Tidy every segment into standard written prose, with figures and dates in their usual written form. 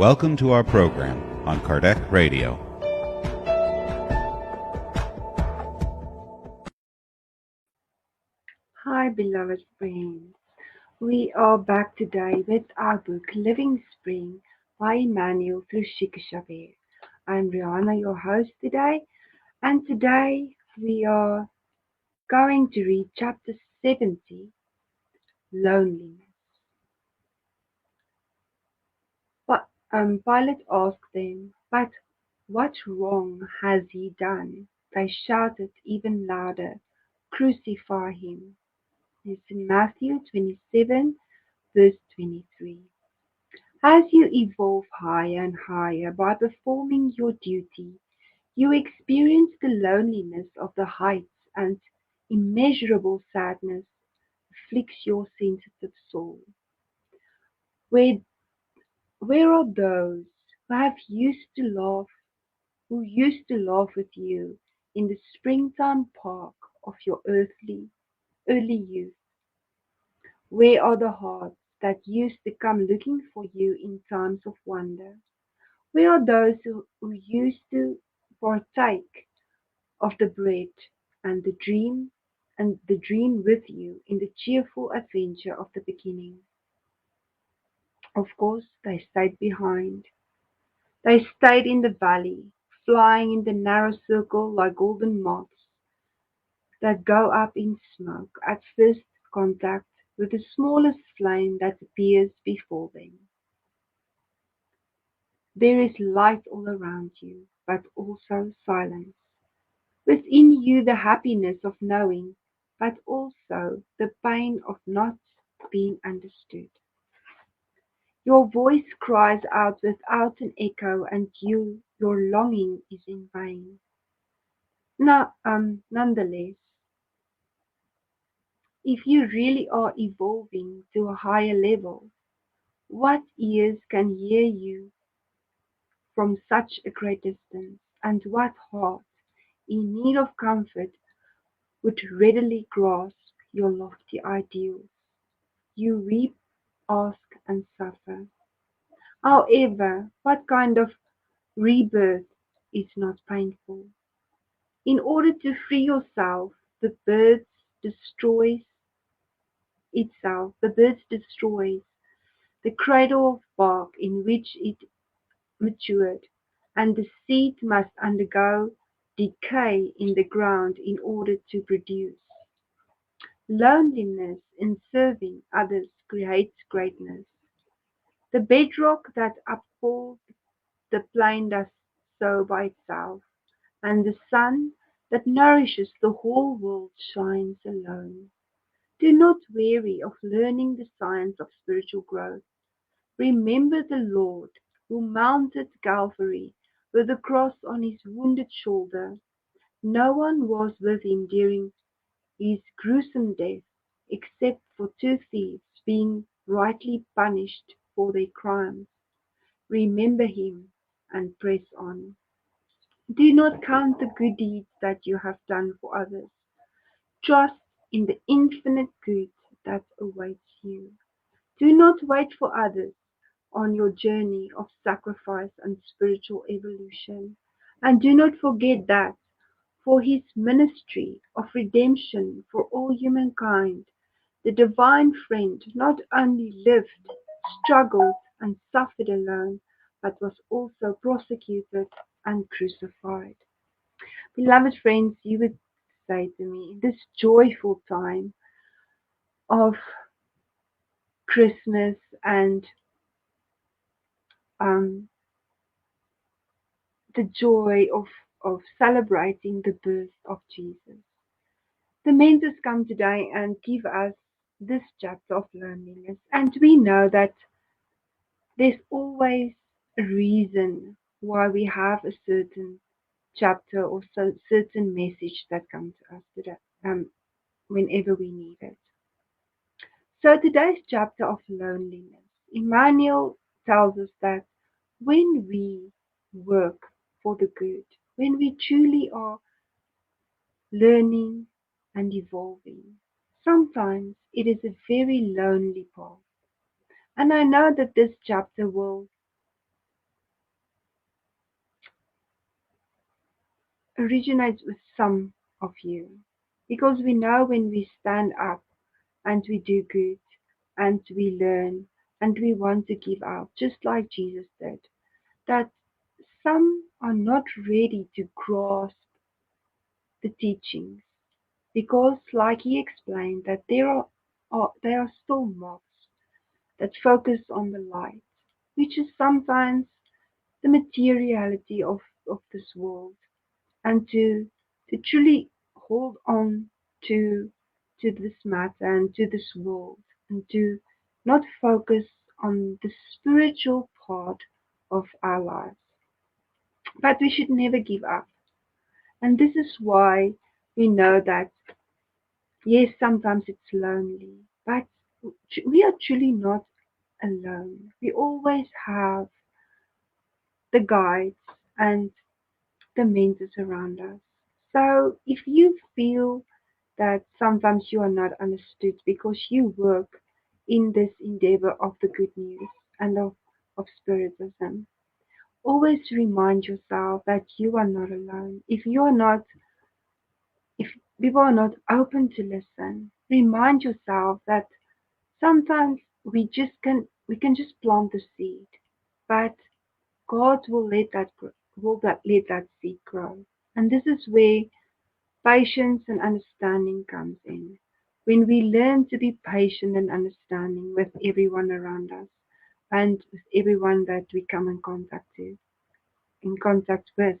Welcome to our program on Kardec Radio. Hi, beloved friends. We are back today with our book Living Spring by Emmanuel through Chico Xavier. I'm Riana, your host today, and today we are going to read chapter 70, Loneliness. But Pilate asked them, "But what wrong has he done?" They shouted even louder, "Crucify him." It's in Matthew 27, verse 23. As you evolve higher and higher by performing your duty, you experience the loneliness of the heights, and immeasurable sadness afflicts your sensitive soul. Where, where are those who have used to laugh, who used to laugh with you in the springtime park of your early youth? Where are the hearts that used to come looking for you in times of wonder? Where are those who used to partake of the bread and the dream with you in the cheerful adventure of the beginning? Of course, they stayed behind. They stayed in the valley, flying in the narrow circle like golden moths that go up in smoke at first contact with the smallest flame that appears before them. There is light all around you, but also silence. Within you the happiness of knowing, but also the pain of not being understood. Your voice cries out without an echo, and your longing is in vain. Nonetheless, if you really are evolving to a higher level, what ears can hear you from such a great distance, and what heart, in need of comfort, would readily grasp your lofty ideals? You weep, ask, and suffer. However, what kind of rebirth is not painful? In order to free yourself, destroys the bird destroys the cradle of bark in which it matured, and the seed must undergo decay in the ground in order to produce. Loneliness in serving others creates greatness. The bedrock that upholds the plain does so by itself, and the sun that nourishes the whole world shines alone. Do not weary of learning the science of spiritual growth. Remember the Lord who mounted Calvary with the cross on his wounded shoulder. No one was with him during his gruesome death, except for two thieves being rightly punished for their crimes. Remember him and press on. Do not count the good deeds that you have done for others. Trust in the infinite good that awaits you. Do not wait for others on your journey of sacrifice and spiritual evolution. And do not forget that, for his ministry of redemption for all humankind, the Divine Friend not only lived, struggled, and suffered alone, but was also prosecuted and crucified. Beloved friends, you would say to me, this joyful time of Christmas and um, the joy of celebrating the birth of Jesus. The mentors come today and give us this chapter of loneliness, and we know that there's always a reason why we have a certain chapter or certain message that comes to us today, whenever we need it. So today's chapter of loneliness, Emmanuel tells us that when we work for the good, when we truly are learning and evolving, sometimes it is a very lonely path. And I know that this chapter will originates with some of you. Because we know when we stand up and we do good and we learn and we want to give up, just like Jesus did, that some are not ready to grasp the teachings because, like he explained, that there are still moths that focus on the light, which is sometimes the materiality of this world, and to truly hold on to to this matter and to this world, and to not focus on the spiritual part of our lives. But we should never give up. And this is why we know that, yes, sometimes it's lonely, but we are truly not alone. We always have the guides and the mentors around us. So if you feel that sometimes you are not understood because you work in this endeavor of the good news and of spiritism, always remind yourself that you are not alone. If people are not open to listen, remind yourself that sometimes we can just plant the seed, but God will let that seed grow. And this is where patience and understanding comes in. When we learn to be patient and understanding with everyone around us and with everyone that we come in contact with,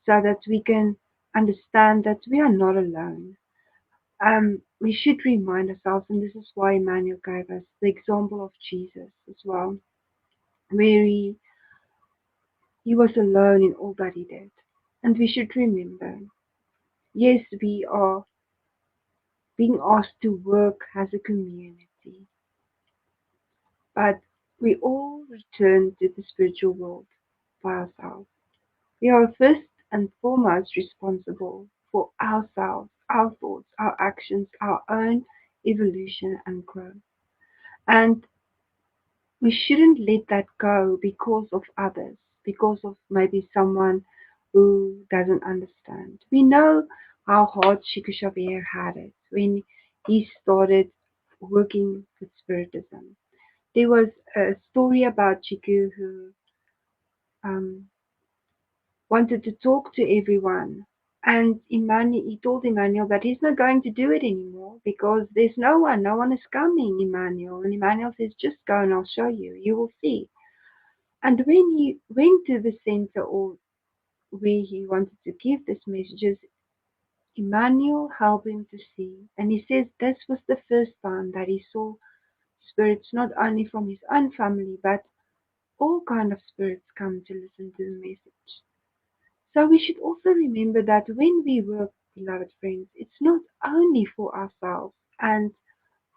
so that we can understand that we are not alone. We should remind ourselves, and this is why Emmanuel gave us the example of Jesus as well, where he was alone in all that he did. And we should remember, yes, we are being asked to work as a community, but we all return to the spiritual world by ourselves. We are first and foremost responsible for ourselves, our thoughts, our actions, our own evolution and growth. And we shouldn't let that go because of others, because of maybe someone who doesn't understand. We know how hard Chico Xavier had it when he started working with Spiritism. There was a story about Chico who um, wanted to talk to everyone. And he told Emmanuel that he's not going to do it anymore because there's no one is coming, Emmanuel. And Emmanuel says, just go and I'll show you, you will see. And when he went to the center or where he wanted to give these messages, Emmanuel helped him to see. And he says this was the first time that he saw spirits not only from his own family, but all kind of spirits come to listen to the message. So we should also remember that when we work, beloved friends, it's not only for ourselves and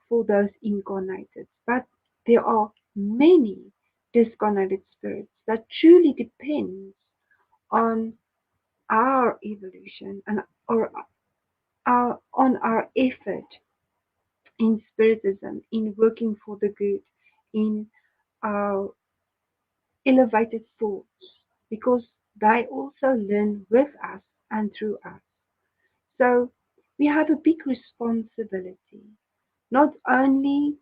for those incarnated, but there are many discarnated spirits that truly depend on our evolution and or on our effort in spiritism, in working for the good, in our elevated thoughts, because they also learn with us and through us. So we have a big responsibility, not only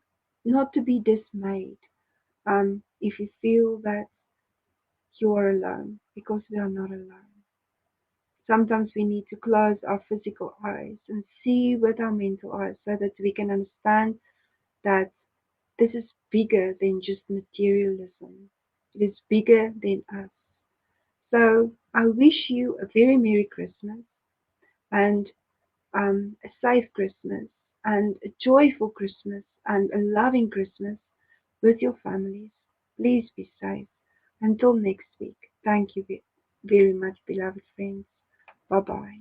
not to be dismayed if you feel that you are alone, because we are not alone. Sometimes we need to close our physical eyes and see with our mental eyes so that we can understand that this is bigger than just materialism. It is bigger than us. So I wish you a very Merry Christmas and a safe Christmas and a joyful Christmas and a loving Christmas with your families. Please be safe. Until next week, thank you very much, beloved friends. Bye bye.